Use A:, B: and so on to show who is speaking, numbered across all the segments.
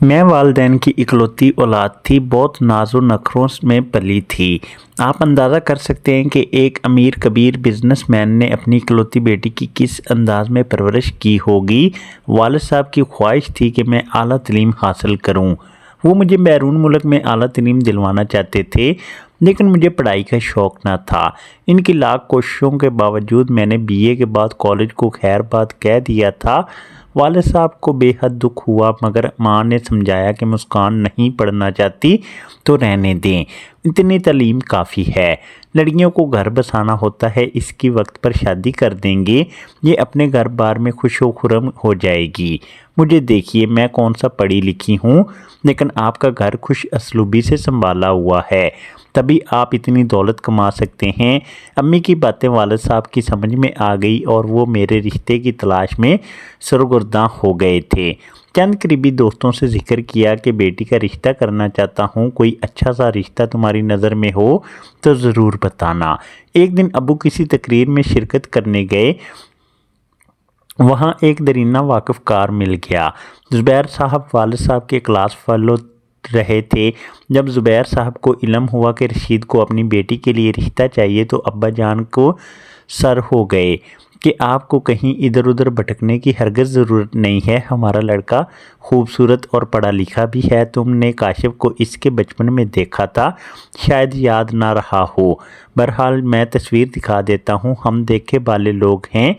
A: میں والدین کی اکلوتی اولاد تھی، بہت ناز و نخروں میں پلی تھی۔ آپ اندازہ کر سکتے ہیں کہ ایک امیر کبیر بزنس مین نے اپنی اکلوتی بیٹی کی کس انداز میں پرورش کی ہوگی۔ والد صاحب کی خواہش تھی کہ میں اعلیٰ تعلیم حاصل کروں۔ وہ مجھے بیرون ملک میں اعلیٰ تعلیم دلوانا چاہتے تھے، لیکن مجھے پڑھائی کا شوق نہ تھا۔ ان کی لاکھ کوششوں کے باوجود میں نے BA کے بعد کالج کو خیر بات کہہ دیا تھا۔ والد صاحب کو بے حد دکھ ہوا، مگر ماں نے سمجھایا کہ مسکان نہیں پڑھنا چاہتی تو رہنے دیں، اتنی تعلیم کافی ہے۔ لڑکیوں کو گھر بسانا ہوتا ہے، اس کی وقت پر شادی کر دیں گے، یہ اپنے گھر بار میں خوش و خرم ہو جائے گی۔ مجھے دیکھیے، میں کون سا پڑھی لکھی ہوں، لیکن آپ کا گھر خوش اسلوبی سے سنبھالا ہوا ہے، تبھی آپ اتنی دولت کما سکتے ہیں۔ امی کی باتیں والد صاحب کی سمجھ میں آ گئی اور وہ میرے رشتے کی تلاش میں سرگرداں ہو گئے تھے۔ چند قریبی دوستوں سے ذکر کیا کہ بیٹی کا رشتہ کرنا چاہتا ہوں، کوئی اچھا سا رشتہ تمہاری نظر میں ہو تو ضرور بتانا۔ ایک دن ابو کسی تقریر میں شرکت کرنے گئے، وہاں ایک درینہ واقف کار مل گیا۔ زبیر صاحب والد صاحب کے کلاس فیلو رہے تھے۔ جب زبیر صاحب کو علم ہوا کہ رشید کو اپنی بیٹی کے لیے رشتہ چاہیے تو ابا جان کو سر ہو گئے کہ آپ کو کہیں ادھر ادھر بھٹکنے کی ہرگز ضرورت نہیں ہے، ہمارا لڑکا خوبصورت اور پڑھا لکھا بھی ہے، تم نے کاشف کو اس کے بچپن میں دیکھا تھا، شاید یاد نہ رہا ہو۔ بہرحال میں تصویر دکھا دیتا ہوں، ہم دیکھے والے لوگ ہیں،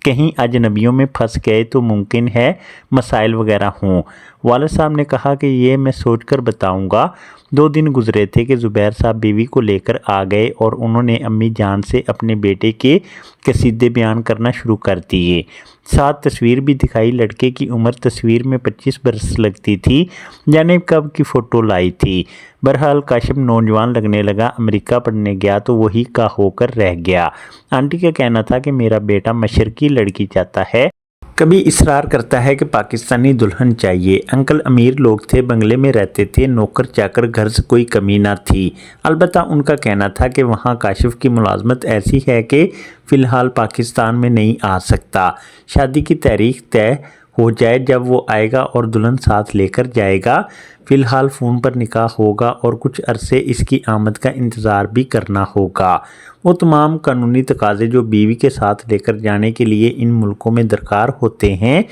A: کہیں اجنبیوں میں پھنس گئے تو ممکن ہے مسائل وغیرہ ہوں۔ والد صاحب نے کہا کہ یہ میں سوچ کر بتاؤں گا۔ 2 دن گزرے تھے کہ زبیر صاحب بیوی کو لے کر آ گئے اور انہوں نے امی جان سے اپنے بیٹے کے قصیدے بیان کرنا شروع کر دیے۔ ساتھ تصویر بھی دکھائی۔ لڑکے کی عمر تصویر میں 25 برس لگتی تھی، یعنی کب کی فوٹو لائی تھی۔ بہرحال کاشف نوجوان لگنے لگا، امریکہ پڑھنے گیا تو وہی کا ہو کر رہ گیا۔ آنٹی کا کہنا تھا کہ میرا بیٹا مشرقی لڑکی چاہتا ہے، کبھی اصرار کرتا ہے کہ پاکستانی دلہن چاہیے۔ انکل امیر لوگ تھے، بنگلے میں رہتے تھے، نوکر چاکر غرض کوئی کمی نہ تھی۔ البتہ ان کا کہنا تھا کہ وہاں کاشف کی ملازمت ایسی ہے کہ فی الحال پاکستان میں نہیں آ سکتا۔ شادی کی تاریخ طے ہو جائے جب وہ آئے گا اور دلہن ساتھ لے کر جائے گا۔ فی الحال فون پر نکاح ہوگا اور کچھ عرصے اس کی آمد کا انتظار بھی کرنا ہوگا۔ وہ تمام قانونی تقاضے جو بیوی کے ساتھ لے کر جانے کے لیے ان ملکوں میں درکار ہوتے ہیں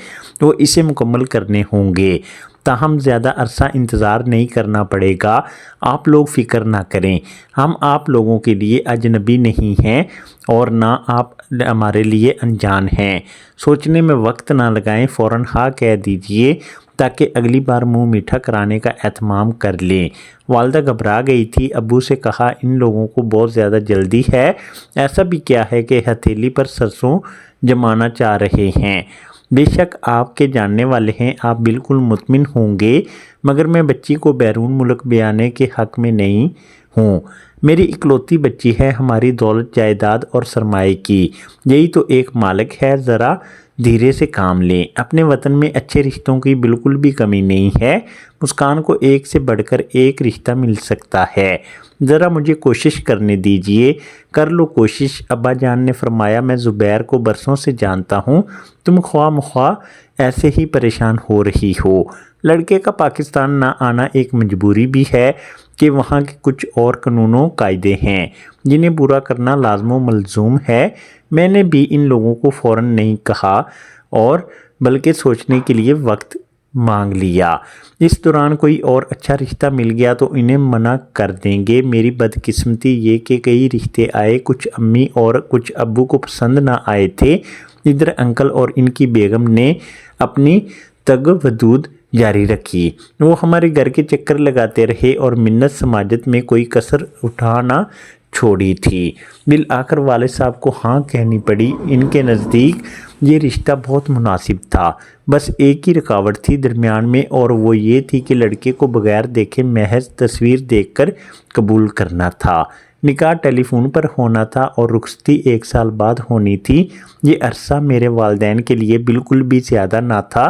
A: وہ اسے مکمل کرنے ہوں گے۔ تاہم زیادہ عرصہ انتظار نہیں کرنا پڑے گا۔ آپ لوگ فکر نہ کریں، ہم آپ لوگوں کے لیے اجنبی نہیں ہیں اور نہ آپ ہمارے لیے انجان ہیں۔ سوچنے میں وقت نہ لگائیں، فوراً ہاں کہہ دیجئے تاکہ اگلی بار منہ میٹھا کرانے کا اہتمام کر لیں۔ والدہ گھبرا گئی تھی۔ ابو سے کہا، ان لوگوں کو بہت زیادہ جلدی ہے، ایسا بھی کیا ہے کہ ہتھیلی پر سرسوں جمانا چاہ رہے ہیں؟ بے شک آپ کے جاننے والے ہیں، آپ بالکل مطمئن ہوں گے، مگر میں بچی کو بیرون ملک بھیجنے کے حق میں نہیں ہوں۔ میری اکلوتی بچی ہے، ہماری دولت جائیداد اور سرمایہ کی یہی تو ایک مالک ہے، ذرا دھیرے سے کام لیں۔ اپنے وطن میں اچھے رشتوں کی بالکل بھی کمی نہیں ہے، مسکان کو ایک سے بڑھ کر ایک رشتہ مل سکتا ہے، ذرا مجھے کوشش کرنے دیجئے۔ کر لو کوشش، ابا جان نے فرمایا۔ میں زبیر کو برسوں سے جانتا ہوں، تم خواہ مخواہ ایسے ہی پریشان ہو رہی ہو۔ لڑکے کا پاکستان نہ آنا ایک مجبوری بھی ہے کہ وہاں کے کچھ اور قانون و قاعدے ہیں جنہیں پورا کرنا لازم و ملزوم ہے۔ میں نے بھی ان لوگوں کو فوراً نہیں کہا اور بلکہ سوچنے کے لیے وقت مانگ لیا۔ اس دوران کوئی اور اچھا رشتہ مل گیا تو انہیں منع کر دیں گے۔ میری بدقسمتی یہ کہ کئی رشتے آئے، کچھ امی اور کچھ ابو کو پسند نہ آئے تھے۔ ادھر انکل اور ان کی بیگم نے اپنی تگ ودود جاری رکھی، وہ ہمارے گھر کے چکر لگاتے رہے اور منت سماجت میں کوئی کسر اٹھانا چھوڑی تھی۔ بالآخر والد صاحب کو ہاں کہنی پڑی۔ ان کے نزدیک یہ رشتہ بہت مناسب تھا، بس ایک ہی رکاوٹ تھی درمیان میں، اور وہ یہ تھی کہ لڑکے کو بغیر دیکھے محض تصویر دیکھ کر قبول کرنا تھا۔ نکاح ٹیلی فون پر ہونا تھا اور رخصتی 1 سال بعد ہونی تھی۔ یہ عرصہ میرے والدین کے لیے بالکل بھی زیادہ نہ تھا،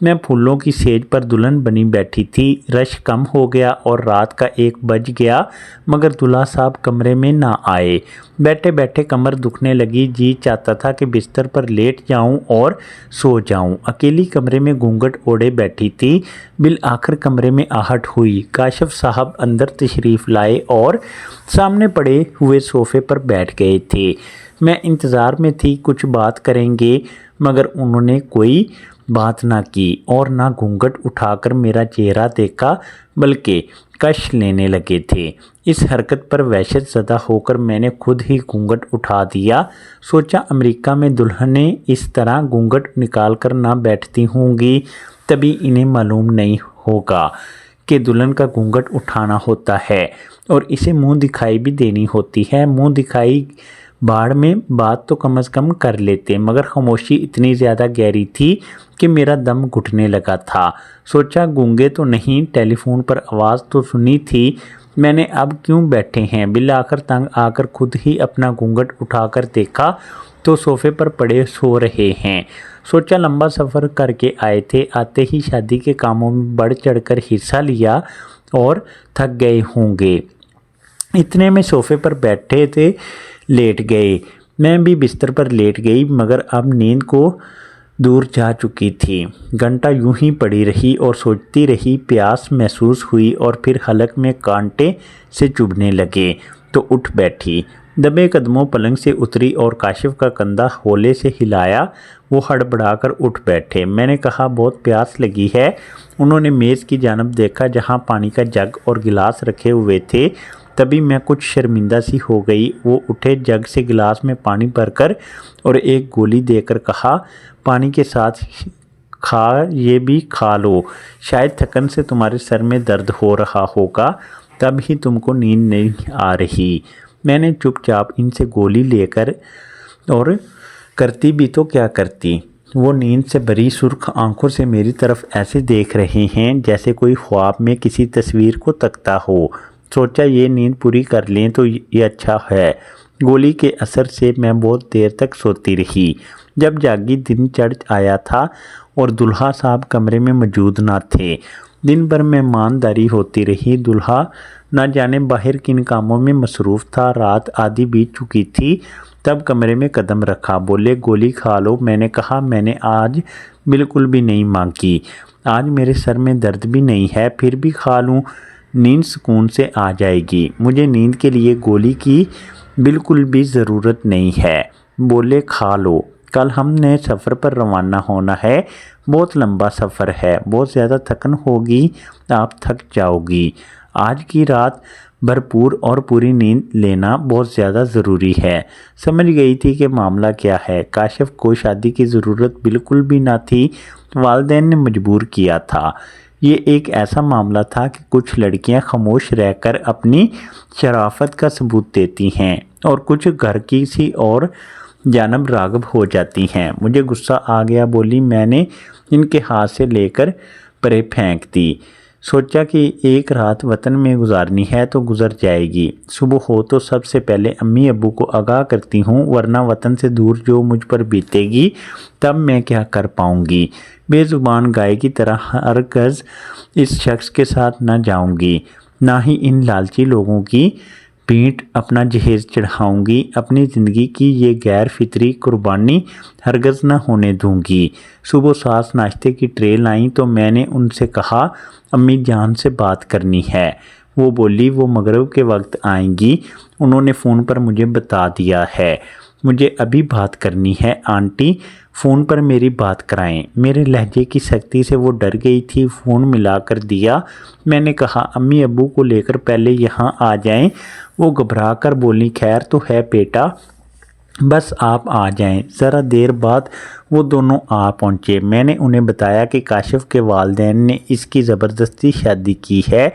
A: میں پھولوں کی سیج پر دلہن بنی بیٹھی تھی۔ رش کم ہو گیا اور رات کا 1 بج گیا مگر دلہا صاحب کمرے میں نہ آئے۔ بیٹھے بیٹھے کمر دکھنے لگی، جی چاہتا تھا کہ بستر پر لیٹ جاؤں اور سو جاؤں۔ اکیلی کمرے میں گھونگھٹ اوڑھے بیٹھی تھی۔ بالآخر کمرے میں آہٹ ہوئی۔ کاشف صاحب اندر تشریف لائے اور سامنے پڑے ہوئے صوفے پر بیٹھ گئے تھے۔ میں انتظار میں تھی کچھ بات کریں گے مگر انہوں نے کوئی بات نہ کی اور نہ گھونگھٹ اٹھا کر میرا چہرہ دیکھا بلکہ کش لینے لگے تھے۔ اس حرکت پر وحشت زدہ ہو کر میں نے خود ہی گھونگھٹ اٹھا دیا۔ سوچا امریکہ میں دلہنیں اس طرح گھونگھٹ نکال کر نہ بیٹھتی ہوں گی، تبھی انہیں معلوم نہیں ہوگا کہ دلہن کا گھونگھٹ اٹھانا ہوتا ہے اور اسے منہ دکھائی بھی دینی ہوتی ہے۔ منہ دکھائی باڑ میں، بات تو کم از کم کر لیتے، مگر خاموشی اتنی زیادہ گہری تھی کہ میرا دم گھٹنے لگا تھا۔ سوچا گونگے تو نہیں، ٹیلی فون پر آواز تو سنی تھی میں نے، اب کیوں بیٹھے ہیں؟ بالآخر تنگ آ کر خود ہی اپنا گھونگھٹ اٹھا کر دیکھا تو صوفے پر پڑے سو رہے ہیں۔ سوچا لمبا سفر کر کے آئے تھے، آتے ہی شادی کے کاموں میں بڑھ چڑھ کر حصہ لیا اور تھک گئے ہوں گے۔ اتنے میں صوفے پر بیٹھے تھے لیٹ گئے۔ میں بھی بستر پر لیٹ گئی مگر اب نیند کو دور جا چکی تھی۔ گھنٹہ یوں ہی پڑی رہی اور سوچتی رہی۔ پیاس محسوس ہوئی اور پھر حلق میں کانٹے سے چبھنے لگے تو اٹھ بیٹھی۔ دبے قدموں پلنگ سے اتری اور کاشف کا کندھا ہولے سے ہلایا۔ وہ ہڑبڑا کر اٹھ بیٹھے۔ میں نے کہا بہت پیاس لگی ہے۔ انہوں نے میز کی جانب دیکھا جہاں پانی کا جگ اور گلاس رکھے ہوئے تھے۔ تبھی میں کچھ شرمندہ سی ہو گئی۔ وہ اٹھے، جگ سے گلاس میں پانی بھر کر اور ایک گولی دے کر کہا پانی کے ساتھ یہ بھی کھا لو، شاید تھکن سے تمہارے سر میں درد ہو رہا ہوگا تب ہی تم کو نیند نہیں آ رہی۔ میں نے چپ چاپ ان سے گولی لے کر اور کرتی بھی تو کیا کرتی۔ وہ نیند سے بھری سرخ آنکھوں سے میری طرف ایسے دیکھ رہے ہیں جیسے کوئی خواب میں کسی تصویر کو تکتا ہو۔ سوچا یہ نیند پوری کر لیں تو یہ اچھا ہے۔ گولی کے اثر سے میں بہت دیر تک سوتی رہی۔ جب جاگی دن چڑھ آیا تھا اور دلہا صاحب کمرے میں موجود نہ تھے۔ دن بھر مہمانداری ہوتی رہی۔ دلہا نہ جانے باہر کن کاموں میں مصروف تھا۔ رات آدھی بیت چکی تھی تب کمرے میں قدم رکھا۔ بولے گولی کھا لو۔ میں نے کہا میں نے آج بالکل بھی نہیں مانگی، آج میرے سر میں درد بھی نہیں ہے، پھر بھی کھا لوں، نیند سکون سے آ جائے گی۔ مجھے نیند کے لیے گولی کی بالکل بھی ضرورت نہیں ہے۔ بولے کھا لو، کل ہم نے سفر پر روانہ ہونا ہے، بہت لمبا سفر ہے، بہت زیادہ تھکن ہوگی، آپ تھک جاؤ گی۔ آج کی رات بھرپور اور پوری نیند لینا بہت زیادہ ضروری ہے۔ سمجھ گئی تھی کہ معاملہ کیا ہے۔ کاشف کو شادی کی ضرورت بالکل بھی نہ تھی، والدین نے مجبور کیا تھا۔ یہ ایک ایسا معاملہ تھا کہ کچھ لڑکیاں خاموش رہ کر اپنی شرافت کا ثبوت دیتی ہیں اور کچھ گھر کی سی اور جانب راغب ہو جاتی ہیں۔ مجھے غصہ آ گیا، بولی میں نے ان کے ہاتھ سے لے کر پرے پھینک دی۔ سوچا کہ ایک رات وطن میں گزارنی ہے تو گزر جائے گی، صبح ہو تو سب سے پہلے امی ابو کو آگاہ کرتی ہوں، ورنہ وطن سے دور جو مجھ پر بیتے گی تب میں کیا کر پاؤں گی۔ بے زبان گائے کی طرح ہرگز اس شخص کے ساتھ نہ جاؤں گی، نہ ہی ان لالچی لوگوں کی پیٹھ اپنا جہیز چڑھاؤں گی۔ اپنی زندگی کی یہ غیر فطری قربانی ہرگز نہ ہونے دوں گی۔ صبح ساس ناشتے کی ٹرے لائیں تو میں نے ان سے کہا امی جان سے بات کرنی ہے۔ وہ بولی وہ مغرب کے وقت آئیں گی، انہوں نے فون پر مجھے بتا دیا ہے، مجھے ابھی بات کرنی ہے، آنٹی فون پر میری بات کرائیں۔ میرے لہجے کی سختی سے وہ ڈر گئی تھی۔ فون ملا کر دیا۔ میں نے کہا امی ابو کو لے کر پہلے یہاں آ جائیں۔ وہ گھبرا کر بولی خیر تو ہے بیٹا، بس آپ آ جائیں۔ ذرا دیر بعد وہ دونوں آ پہنچے۔ میں نے انہیں بتایا کہ کاشف کے والدین نے اس کی زبردستی شادی کی ہے،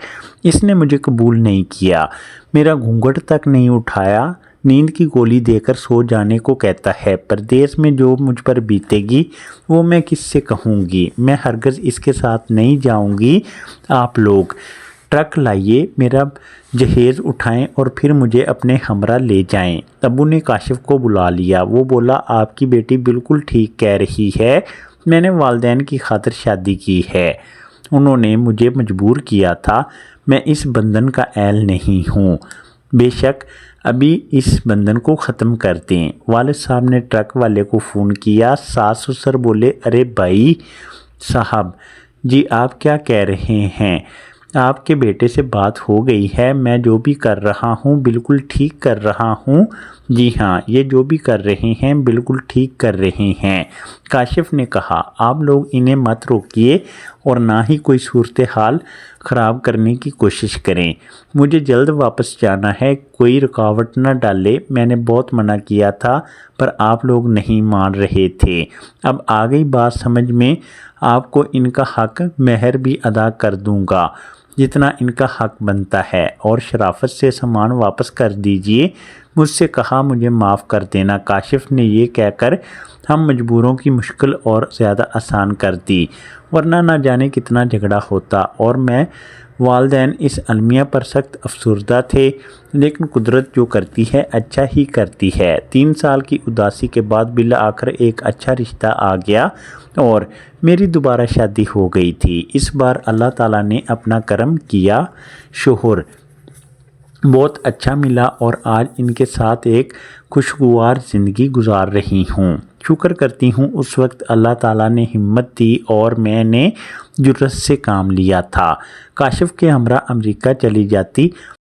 A: اس نے مجھے قبول نہیں کیا، میرا گھونگھٹ تک نہیں اٹھایا، نیند کی گولی دے کر سو جانے کو کہتا ہے۔ پردیس میں جو مجھ پر بیتے گی وہ میں کس سے کہوں گی، میں ہرگز اس کے ساتھ نہیں جاؤں گی۔ آپ لوگ ٹرک لائیے، میرا جہیز اٹھائیں اور پھر مجھے اپنے ہمراہ لے جائیں۔ ابو نے کاشف کو بلا لیا۔ وہ بولا آپ کی بیٹی بالکل ٹھیک کہہ رہی ہے، میں نے والدین کی خاطر شادی کی ہے، انہوں نے مجھے مجبور کیا تھا، میں اس بندھن کا اہل نہیں ہوں۔ بے شک ابھی اس بندھن کو ختم کر دیں۔ والد صاحب نے ٹرک والے کو فون کیا۔ ساس سسر بولے، ارے بھائی صاحب جی آپ کیا کہہ رہے ہیں؟ آپ کے بیٹے سے بات ہو گئی ہے، میں جو بھی کر رہا ہوں بالکل ٹھیک کر رہا ہوں۔ جی ہاں، یہ جو بھی کر رہے ہیں بالکل ٹھیک کر رہے ہیں۔ کاشف نے کہا، آپ لوگ انہیں مت روکیے اور نہ ہی کوئی صورتحال خراب کرنے کی کوشش کریں، مجھے جلد واپس جانا ہے، کوئی رکاوٹ نہ ڈالے۔ میں نے بہت منع کیا تھا پر آپ لوگ نہیں مان رہے تھے، اب آ گئی بات سمجھ میں، آپ کو ان کا حق مہر بھی ادا کر دوں گا جتنا ان کا حق بنتا ہے، اور شرافت سے سامان واپس کر دیجئے۔ مجھ سے کہا مجھے معاف کر دینا۔ کاشف نے یہ کہہ کر ہم مجبوروں کی مشکل اور زیادہ آسان کر دی، ورنہ نہ جانے کتنا جھگڑا ہوتا، اور میں والدین اس المیہ پر سخت افسردہ تھے، لیکن قدرت جو کرتی ہے اچھا ہی کرتی ہے۔ 3 سال کی اداسی کے بعد بالآخر ایک اچھا رشتہ آ گیا اور میری دوبارہ شادی ہو گئی تھی۔ اس بار اللہ تعالیٰ نے اپنا کرم کیا، شوہر بہت اچھا ملا اور آج ان کے ساتھ ایک خوشگوار زندگی گزار رہی ہوں۔ شکر کرتی ہوں اس وقت اللہ تعالیٰ نے ہمت دی اور میں نے جرأت سے کام لیا تھا۔ کاشف کے ہمراہ امریکہ چلی جاتی